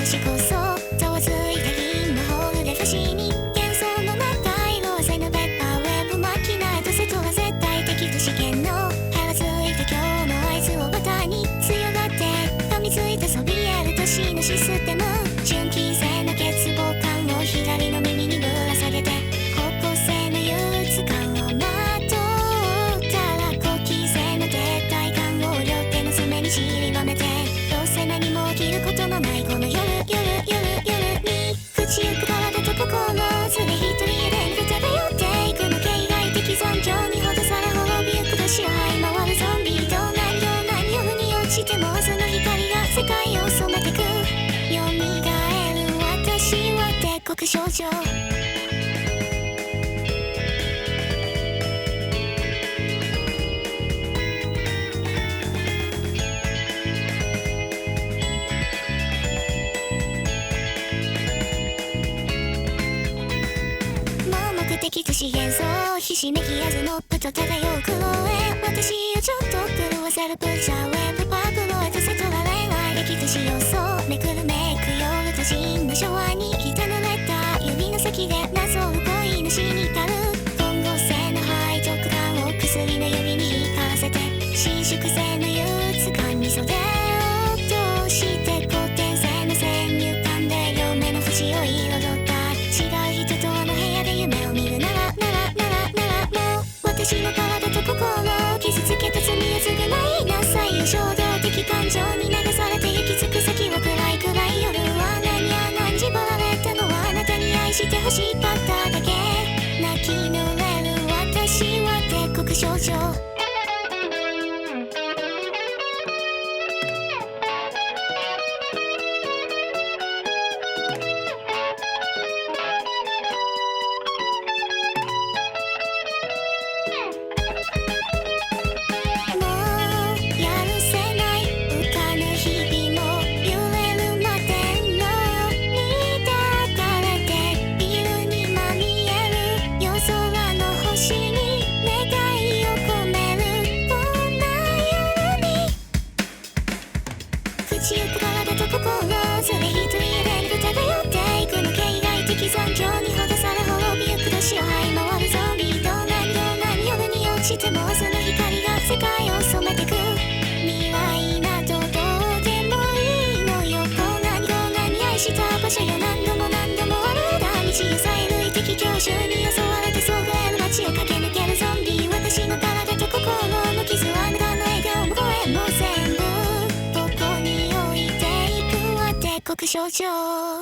年こそざわついた銀のホールで不思議幻想の中色あせぬペッパーウェブマキナエトセトラ絶対的不試験の腹ついた今日の合図をバターに強がって噛みついたそびえる都市のシステム純金製の欠乏感を左の耳にぶら下げて高校生の憂鬱感をまとったら好奇性の撤退感を両手の爪に散りばめてどうせ何も起きることのないこの夜に朽ちゆく体と心ずれ一人で漂っていくの形骸的残響にほどされ滅びゆく年を這い回るゾンビと何夜に落ちても明日の光が世界を染めてく蘇る私は帝国少女敵と資源層ひしめきあずのっぷと漂う苦労へ私をちょっと狂わせるプッシャーウェブパープロエトセトラ恋愛歴とし要素めくるめく夜都心の昭和にひたぬれた指の先で謎を恋の死に至る混合性の背徳感を薬の指に光らせて伸縮性の憂鬱感に袖を通して後天性の先入観で両目の節を彩った違う人とあの部屋で夢を見るならもう私の体と心を傷つけた罪を償いなさいよ衝動的感情に流されて行き着く先は暗い夜は何や何縛られたのはあなたに愛して欲しかっただけ泣き濡れる私は帝国少女口ゆく体と心それ一人で漂っていくの形骸的残響にほどされ滅びゆく年を這い回るゾンビと何夜に落ちても明日の光が世界を染めてく未来などどうでもいいのよこう何愛した場所よ何度も歩いた道よ催涙的教習に襲われてそぐえる街を駆け抜けるゾンビ私の体と心の傷はあなたの笑顔も声も全部国少女